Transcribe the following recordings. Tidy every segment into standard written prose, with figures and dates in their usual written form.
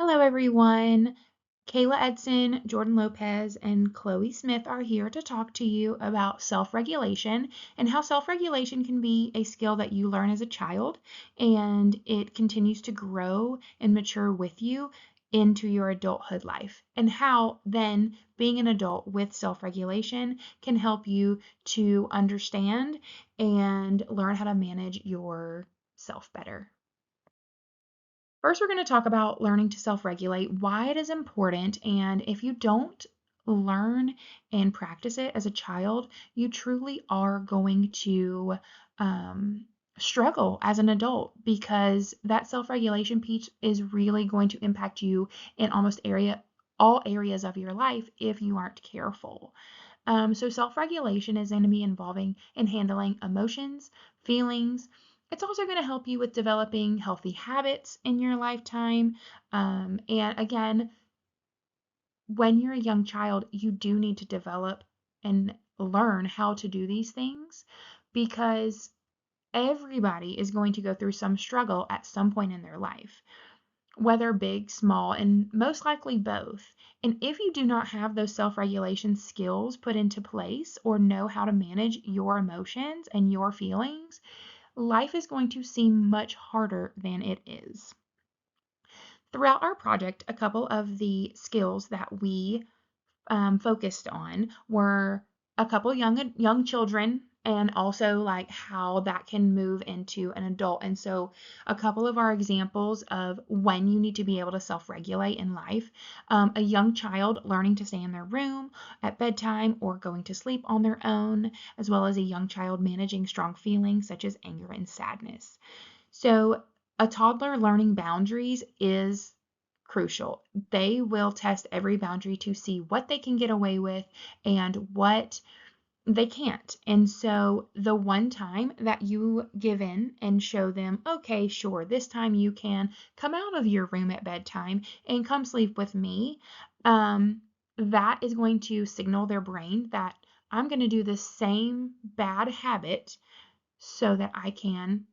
Hello, everyone. Kayla Edson, Jordan Lopez, and Chloe Smith are here to talk to you about self-regulation and how self-regulation can be a skill that you learn as a child and it continues to grow and mature with you into your adulthood life, and how then being an adult with self-regulation can help you to understand and learn how to manage yourself better. First, we're going to talk about learning to self-regulate, why it is important, and if you don't learn and practice it as a child, you truly are going to struggle as an adult because that self-regulation piece is really going to impact you in all areas of your life if you aren't careful. So self-regulation is going to be involving in handling emotions, feelings. It's also going to help you with developing healthy habits in your lifetime. And again, when you're a young child, you do need to develop and learn how to do these things because everybody is going to go through some struggle at some point in their life, whether big, small, and most likely both. And if you do not have those self-regulation skills put into place or know how to manage your emotions and your feelings, life is going to seem much harder than it is. Throughout our project, a couple of the skills that we focused on were a couple young children and also like how that can move into an adult. And so a couple of our examples of when you need to be able to self-regulate in life, a young child learning to stay in their room at bedtime or going to sleep on their own, as well as a young child managing strong feelings such as anger and sadness. So a toddler learning boundaries is crucial. They will test every boundary to see what they can get away with and what they can't. And so the one time that you give in and show them, okay, sure, this time you can come out of your room at bedtime and come sleep with me, that is going to signal their brain that I'm going to do the same bad habit so that I can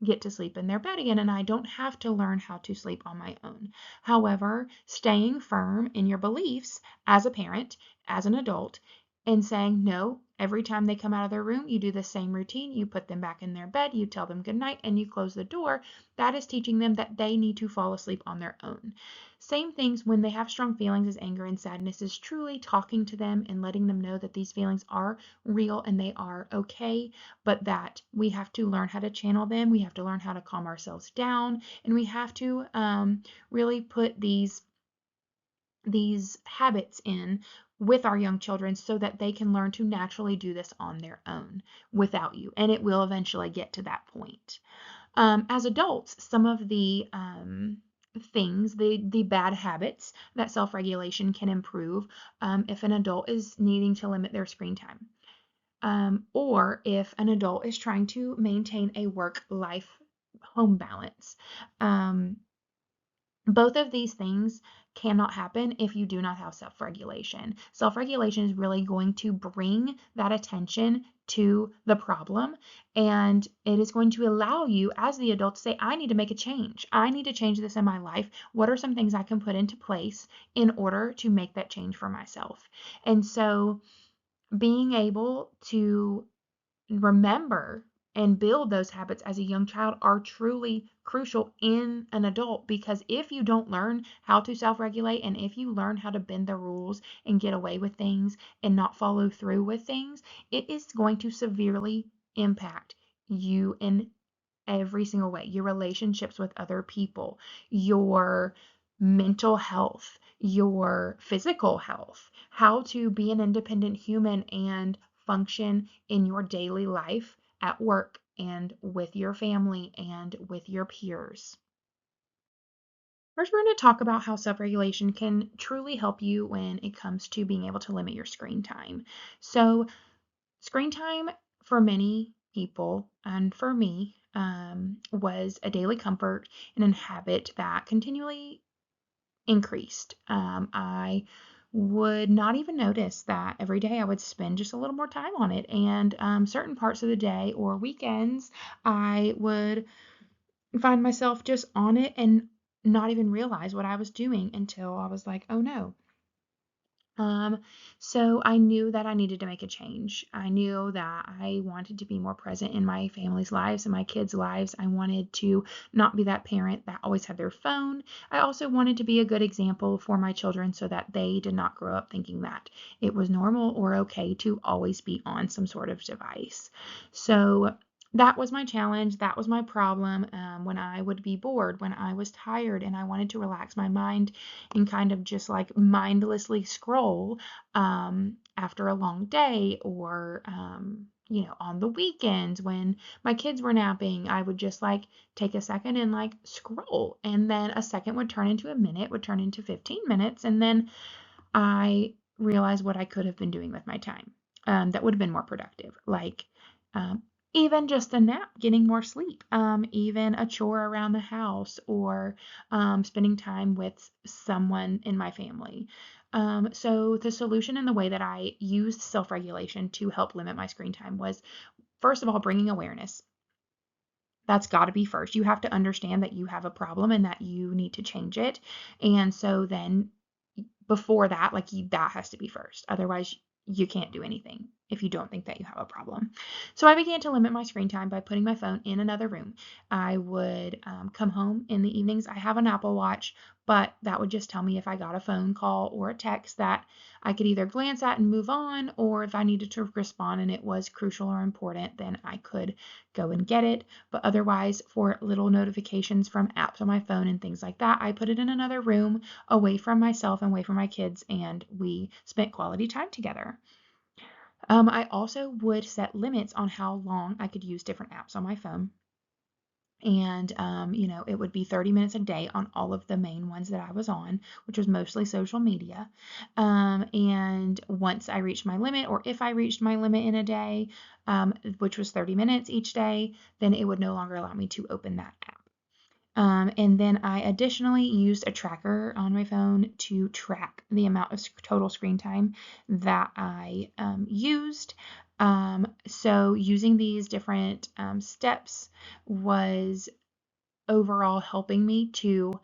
get to sleep in their bed again and I don't have to learn how to sleep on my own. However, staying firm in your beliefs as a parent, as an adult, and saying no, every time they come out of their room, you do the same routine. You put them back in their bed, you tell them good night, and you close the door. That is teaching them that they need to fall asleep on their own. Same things when they have strong feelings as anger and sadness is truly talking to them and letting them know that these feelings are real and they are okay, but that we have to learn how to channel them. We have to learn how to calm ourselves down, and we have to really put these habits in with our young children so that they can learn to naturally do this on their own without you, and it will eventually get to that point. As adults, some of the things, the bad habits that self-regulation can improve if an adult is needing to limit their screen time. Or if an adult is trying to maintain a work-life home balance. Um, both of these things cannot happen if you do not have self-regulation. Self-regulation is really going to bring that attention to the problem, and it is going to allow you as the adult to say, I need to make a change. I need to change this in my life. What are some things I can put into place in order to make that change for myself? And so being able to remember and build those habits as a young child are truly crucial in an adult, because if you don't learn how to self-regulate and if you learn how to bend the rules and get away with things and not follow through with things, it is going to severely impact you in every single way. Your relationships with other people, your mental health, your physical health, how to be an independent human and function in your daily life at work and with your family and with your peers. First, we're going to talk about how self-regulation can truly help you when it comes to being able to limit your screen time. So, screen time for many people and for me was a daily comfort and a habit that continually increased. I would not even notice that every day I would spend just a little more time on it. And certain parts of the day or weekends, I would find myself just on it and not even realize what I was doing until I was like, oh no. Um, so I knew that I needed to make a change. I knew that I wanted to be more present in my family's lives and my kids' lives. I wanted to not be that parent that always had their phone. I also wanted to be a good example for my children so that they did not grow up thinking that it was normal or okay to always be on some sort of device. So that was my challenge. That was my problem. When I would be bored, when I was tired and I wanted to relax my mind and kind of just like mindlessly scroll after a long day, or on the weekends when my kids were napping, I would just like take a second and like scroll, and then a second would turn into a minute, would turn into 15 minutes, and then I realized what I could have been doing with my time that would have been more productive. Like um, even just a nap, getting more sleep, even a chore around the house, or spending time with someone in my family. So the solution and the way that I used self-regulation to help limit my screen time was, first of all, bringing awareness. That's got to be first. You have to understand that you have a problem and that you need to change it. And so then before that, like that has to be first. Otherwise, you can't do anything if you don't think that you have a problem. So I began to limit my screen time by putting my phone in another room. I would come home in the evenings. I have an Apple Watch, but that would just tell me if I got a phone call or a text that I could either glance at and move on, or if I needed to respond and it was crucial or important, then I could go and get it. But otherwise, for little notifications from apps on my phone and things like that, I put it in another room away from myself and away from my kids, and we spent quality time together. I also would set limits on how long I could use different apps on my phone. And, it would be 30 minutes a day on all of the main ones that I was on, which was mostly social media. And once I reached my limit, or if I reached my limit in a day, which was 30 minutes each day, then it would no longer allow me to open that app. And then I additionally used a tracker on my phone to track the amount of total screen time that I used. So using these different steps was overall helping me to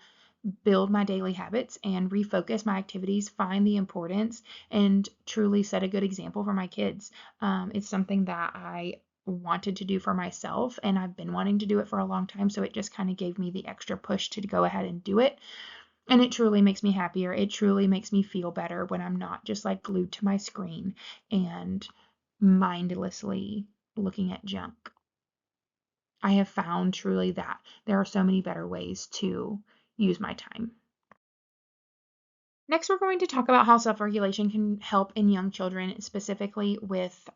build my daily habits and refocus my activities, find the importance, and truly set a good example for my kids. It's something that I wanted to do for myself, and I've been wanting to do it for a long time, so it just kind of gave me the extra push to go ahead and do it. And it truly makes me happier. It truly makes me feel better when I'm not just like glued to my screen and mindlessly looking at junk. I have found truly that there are so many better ways to use my time. Next, we're going to talk about how self-regulation can help in young children, specifically with,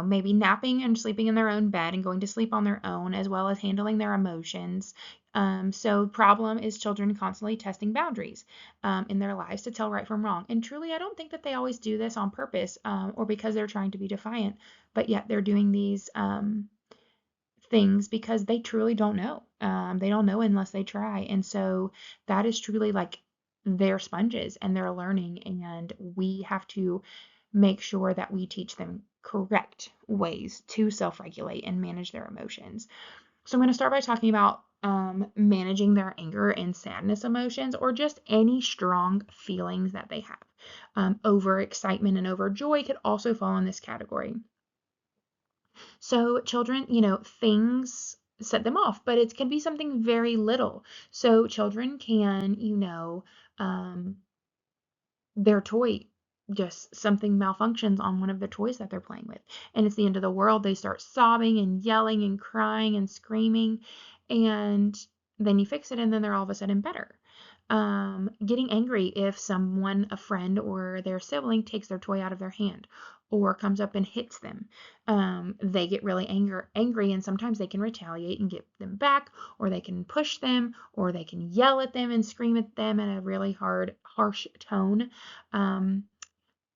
maybe napping and sleeping in their own bed and going to sleep on their own, as well as handling their emotions. So problem is children constantly testing boundaries in their lives to tell right from wrong. And truly, I don't think that they always do this on purpose or because they're trying to be defiant, but yet they're doing these things because they truly don't know. They don't know unless they try. And so that is truly like they're sponges and they're learning, and we have to make sure that we teach them correct ways to self-regulate and manage their emotions. So I'm going to start by talking about managing their anger and sadness emotions, or just any strong feelings that they have. Over excitement and over joy could also fall in this category. So children, things set them off, but it can be something very little. So children can, um, their toy, just something malfunctions on one of the toys that they're playing with, and it's the end of the world. They start sobbing and yelling and crying and screaming, and then you fix it, and then they're all of a sudden better. Getting angry if someone, a friend or their sibling, takes their toy out of their hand or comes up and hits them. They get really angry, and sometimes they can retaliate and get them back, or they can push them, or they can yell at them and scream at them in a really harsh tone.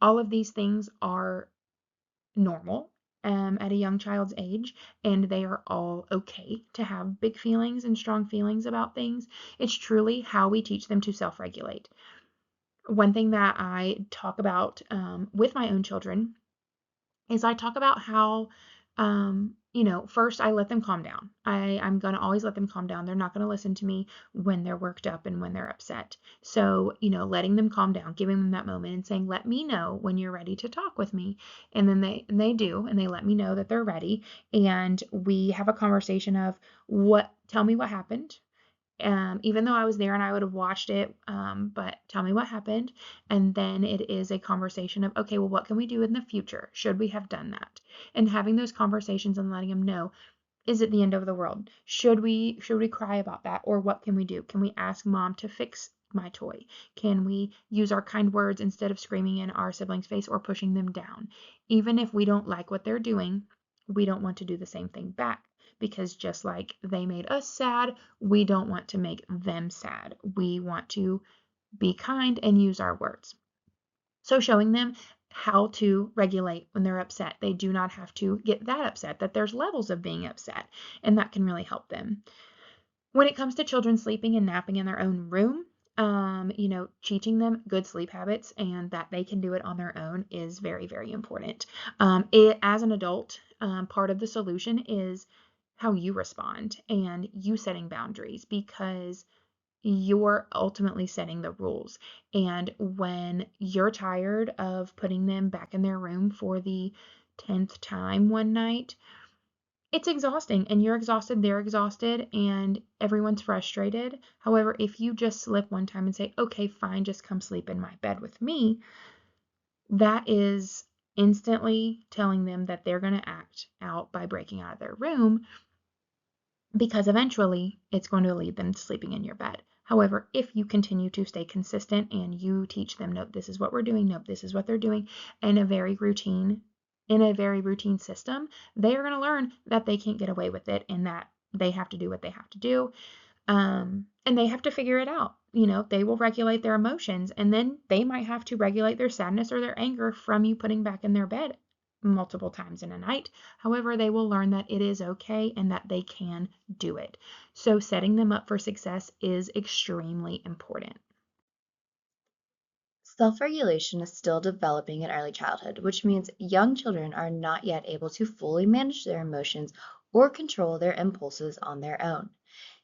All of these things are normal at a young child's age, and they are all okay to have big feelings and strong feelings about things. It's truly how we teach them to self-regulate. One thing that I talk about with my own children is I talk about how first I let them calm down. I'm going to always let them calm down. They're not going to listen to me when they're worked up and when they're upset. So, letting them calm down, giving them that moment and saying, let me know when you're ready to talk with me. And then they do, and they let me know that they're ready. And we have a conversation of tell me what happened. Even though I was there and I would have watched it, but tell me what happened. And then it is a conversation of, okay, well, what can we do in the future? Should we have done that? And having those conversations and letting them know, is it the end of the world? Should we cry about that? Or what can we do? Can we ask mom to fix my toy? Can we use our kind words instead of screaming in our sibling's face or pushing them down? Even if we don't like what they're doing, we don't want to do the same thing back, because just like they made us sad, we don't want to make them sad. We want to be kind and use our words. So showing them how to regulate when they're upset. They do not have to get that upset, that there's levels of being upset, and that can really help them. When it comes to children sleeping and napping in their own room, teaching them good sleep habits and that they can do it on their own is very, very important. As an adult, part of the solution is how you respond and you setting boundaries, because you're ultimately setting the rules. And when you're tired of putting them back in their room for the 10th time one night, it's exhausting, and you're exhausted, they're exhausted, and everyone's frustrated. However, if you just slip one time and say, okay, fine, just come sleep in my bed with me, that is instantly telling them that they're going to act out by breaking out of their room, because eventually it's going to lead them to sleeping in your bed. However, if you continue to stay consistent and you teach them, nope, this is what we're doing, nope, this is what they're doing, in a very routine system, they are going to learn that they can't get away with it and that they have to do what they have to do. And they have to figure it out. They will regulate their emotions, and then they might have to regulate their sadness or their anger from you putting back in their bed multiple times in a night. However, they will learn that it is okay and that they can do it. So setting them up for success is extremely important. Self-regulation is still developing in early childhood, which means young children are not yet able to fully manage their emotions or control their impulses on their own.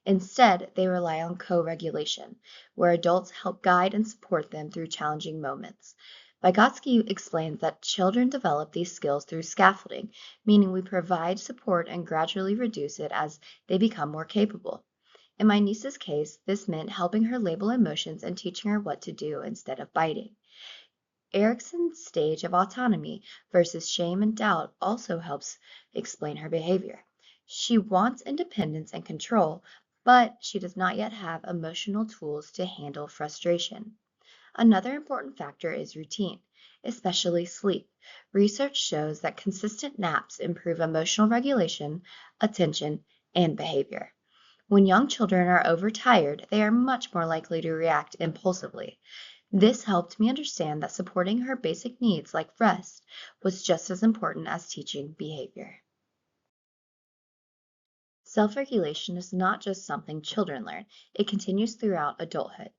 Instead, they rely on co-regulation, where adults help guide and support them through challenging moments. Vygotsky explains that children develop these skills through scaffolding, meaning we provide support and gradually reduce it as they become more capable. In my niece's case, this meant helping her label emotions and teaching her what to do instead of biting. Erickson's stage of autonomy versus shame and doubt also helps explain her behavior. She wants independence and control, but she does not yet have emotional tools to handle frustration. Another important factor is routine, especially sleep. Research shows that consistent naps improve emotional regulation, attention, and behavior. When young children are overtired, they are much more likely to react impulsively. This helped me understand that supporting her basic needs like rest was just as important as teaching behavior. Self-regulation is not just something children learn, it continues throughout adulthood.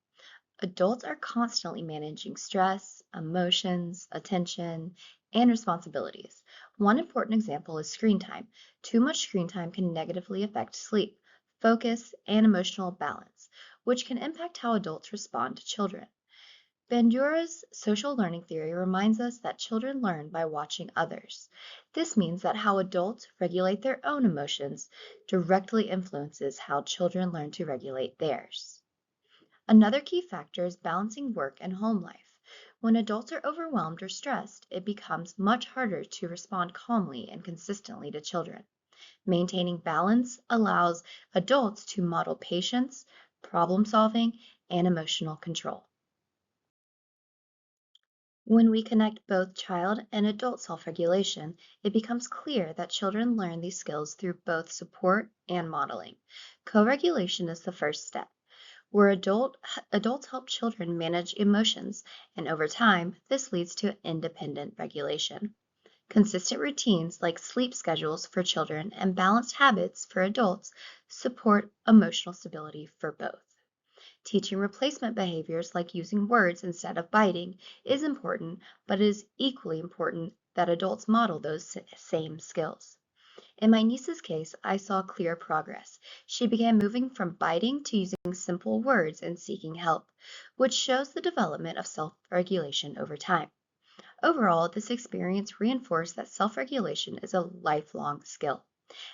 Adults are constantly managing stress, emotions, attention, and responsibilities. One important example is screen time. Too much screen time can negatively affect sleep, focus, and emotional balance, which can impact how adults respond to children. Bandura's social learning theory reminds us that children learn by watching others. This means that how adults regulate their own emotions directly influences how children learn to regulate theirs. Another key factor is balancing work and home life. When adults are overwhelmed or stressed, it becomes much harder to respond calmly and consistently to children. Maintaining balance allows adults to model patience, problem solving, and emotional control. When we connect both child and adult self-regulation, it becomes clear that children learn these skills through both support and modeling. Co-regulation is the first step, where adults help children manage emotions, and over time, this leads to independent regulation. Consistent routines like sleep schedules for children and balanced habits for adults support emotional stability for both. Teaching replacement behaviors like using words instead of biting is important, but it is equally important that adults model those same skills. In my niece's case, I saw clear progress. She began moving from biting to using simple words and seeking help, which shows the development of self-regulation over time. Overall, this experience reinforced that self-regulation is a lifelong skill,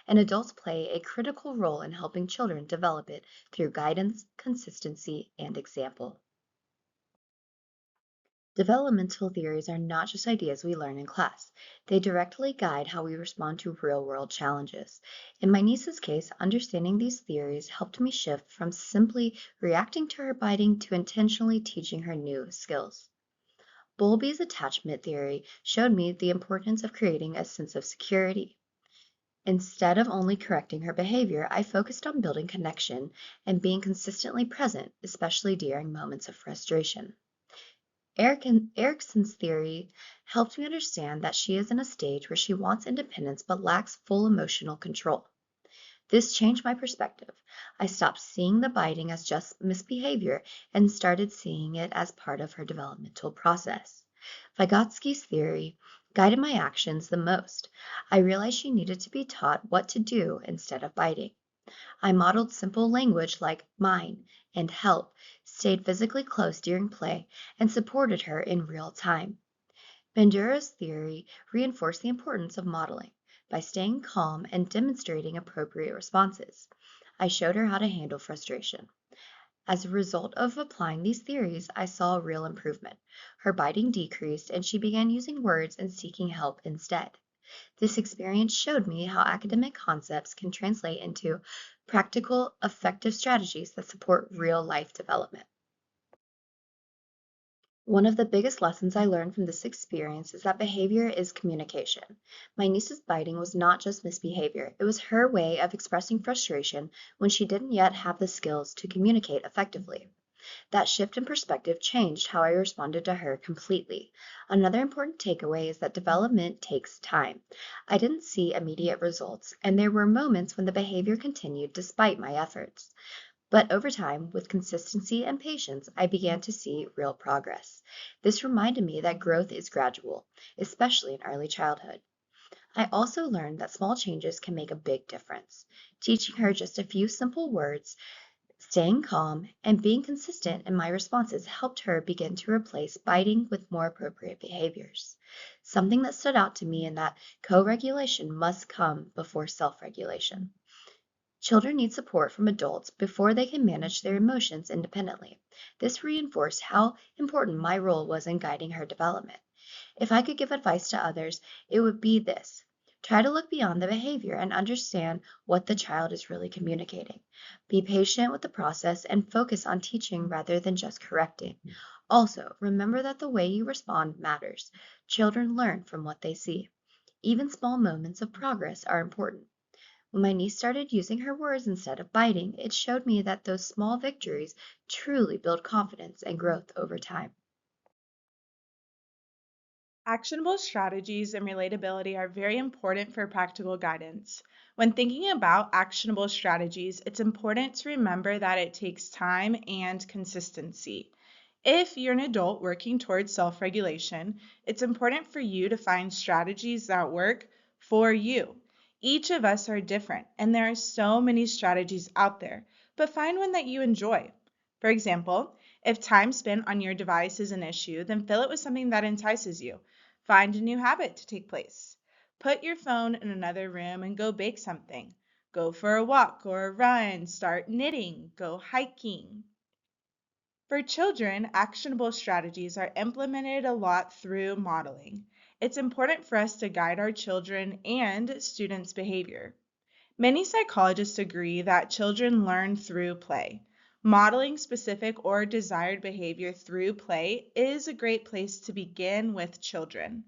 and adults play a critical role in helping children develop it through guidance, consistency, and example. Developmental theories are not just ideas we learn in class. They directly guide how we respond to real-world challenges. In my niece's case, understanding these theories helped me shift from simply reacting to her biting to intentionally teaching her new skills. Bowlby's attachment theory showed me the importance of creating a sense of security. Instead of only correcting her behavior, I focused on building connection and being consistently present, especially during moments of frustration. Erickson's theory helped me understand that she is in a stage where she wants independence but lacks full emotional control. This changed my perspective. I stopped seeing the biting as just misbehavior and started seeing it as part of her developmental process. Vygotsky's theory guided my actions the most. I realized she needed to be taught what to do instead of biting. I modeled simple language like mine and help, stayed physically close during play, and supported her in real time. Bandura's theory reinforced the importance of modeling by staying calm and demonstrating appropriate responses. I showed her how to handle frustration. As a result of applying these theories, I saw a real improvement. Her biting decreased and she began using words and seeking help instead. This experience showed me how academic concepts can translate into practical, effective strategies that support real life development. One of the biggest lessons I learned from this experience is that behavior is communication. My niece's biting was not just misbehavior, it was her way of expressing frustration when she didn't yet have the skills to communicate effectively. That shift in perspective changed how I responded to her completely. Another important takeaway is that development takes time. I didn't see immediate results, and there were moments when the behavior continued despite my efforts. But over time, with consistency and patience, I began to see real progress. This reminded me that growth is gradual, especially in early childhood. I also learned that small changes can make a big difference. Teaching her just a few simple words, staying calm, and being consistent in my responses helped her begin to replace biting with more appropriate behaviors. Something that stood out to me in that co-regulation must come before self-regulation. Children need support from adults before they can manage their emotions independently. This reinforced how important my role was in guiding her development. If I could give advice to others, it would be this. Try to look beyond the behavior and understand what the child is really communicating. Be patient with the process and focus on teaching rather than just correcting. Also, remember that the way you respond matters. Children learn from what they see. Even small moments of progress are important. When my niece started using her words instead of biting, it showed me that those small victories truly build confidence and growth over time. Actionable strategies and relatability are very important for practical guidance. When thinking about actionable strategies, it's important to remember that it takes time and consistency. If you're an adult working towards self regulation, it's important for you to find strategies that work for you. Each of us are different, and there are so many strategies out there, but find one that you enjoy. For example, if time spent on your device is an issue, then fill it with something that entices you. Find a new habit to take place. Put your phone in another room and go bake something. Go for a walk or a run, start knitting, go hiking. For children, actionable strategies are implemented a lot through modeling. It's important for us to guide our children and students' behavior. Many psychologists agree that children learn through play. Modeling specific or desired behavior through play is a great place to begin with children.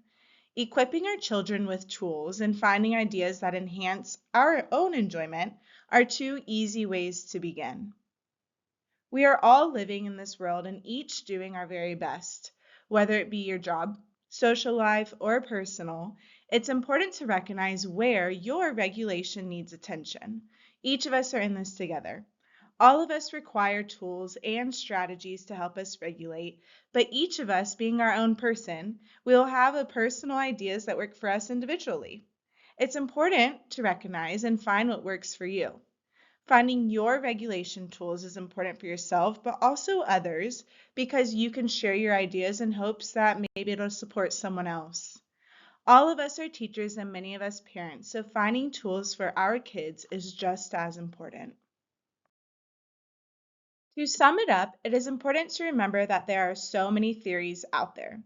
Equipping our children with tools and finding ideas that enhance our own enjoyment are two easy ways to begin. We are all living in this world and each doing our very best. Whether it be your job, social life, or personal, it's important to recognize where your regulation needs attention. Each of us are in this together. All of us require tools and strategies to help us regulate, but each of us being our own person, we'll have a personal ideas that work for us individually. It's important to recognize and find what works for you. Finding your regulation tools is important for yourself, but also others, because you can share your ideas in hopes that maybe it'll support someone else. All of us are teachers and many of us parents, so finding tools for our kids is just as important. To sum it up, it is important to remember that there are so many theories out there.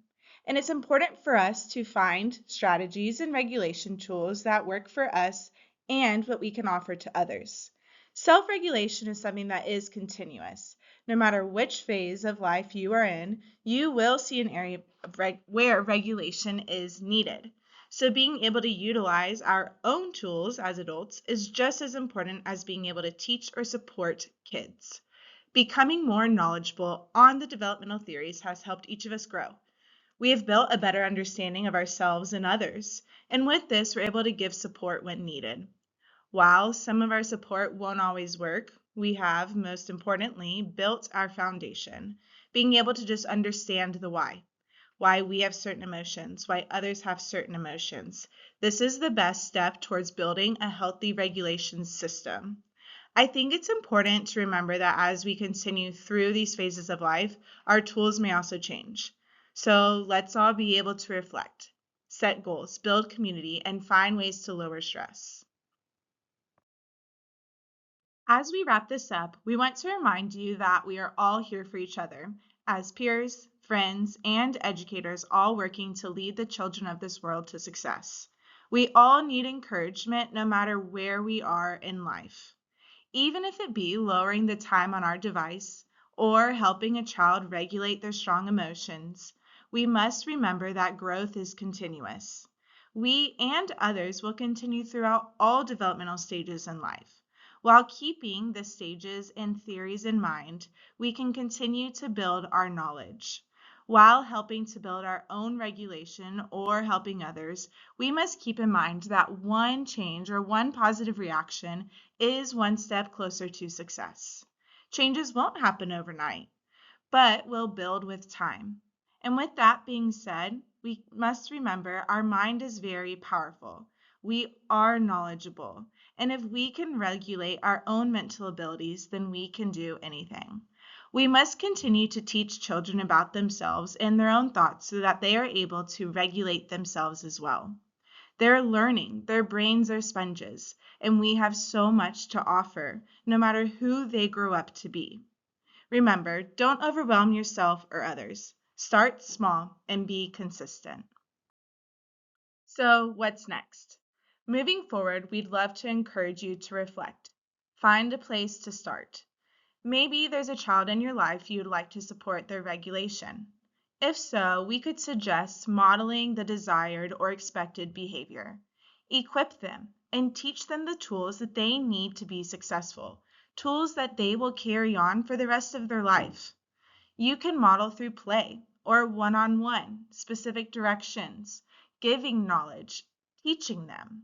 And it's important for us to find strategies and regulation tools that work for us and what we can offer to others. Self-regulation is something that is continuous. No matter which phase of life you are in, you will see an area of where regulation is needed. So being able to utilize our own tools as adults is just as important as being able to teach or support kids. Becoming more knowledgeable on the developmental theories has helped each of us grow. We have built a better understanding of ourselves and others, and with this, we're able to give support when needed. While some of our support won't always work, we have, most importantly, built our foundation, being able to just understand the why we have certain emotions, why others have certain emotions. This is the best step towards building a healthy regulation system. I think it's important to remember that as we continue through these phases of life, our tools may also change. So let's all be able to reflect, set goals, build community, and find ways to lower stress. As we wrap this up, we want to remind you that we are all here for each other as peers, friends, and educators, all working to lead the children of this world to success. We all need encouragement no matter where we are in life. Even if it be lowering the time on our device or helping a child regulate their strong emotions, we must remember that growth is continuous. We and others will continue throughout all developmental stages in life. While keeping the stages and theories in mind, we can continue to build our knowledge. While helping to build our own regulation or helping others, we must keep in mind that one change or one positive reaction is one step closer to success. Changes won't happen overnight, but will build with time. And with that being said, we must remember our mind is very powerful. We are knowledgeable. And if we can regulate our own mental abilities, then we can do anything. We must continue to teach children about themselves and their own thoughts so that they are able to regulate themselves as well. They're learning, their brains are sponges, and we have so much to offer, no matter who they grow up to be. Remember, don't overwhelm yourself or others. Start small and be consistent. So, what's next? Moving forward, we'd love to encourage you to reflect. Find a place to start. Maybe there's a child in your life you'd like to support their regulation. If so, we could suggest modeling the desired or expected behavior. Equip them and teach them the tools that they need to be successful, tools that they will carry on for the rest of their life. You can model through play or one-on-one, specific directions, giving knowledge, teaching them.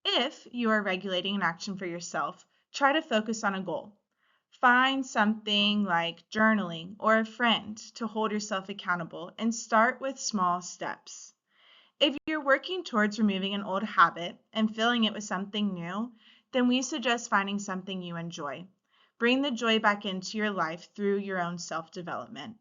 If you are regulating an action for yourself, try to focus on a goal. Find something like journaling or a friend to hold yourself accountable and start with small steps. If you're working towards removing an old habit and filling it with something new, then we suggest finding something you enjoy. Bring the joy back into your life through your own self-development.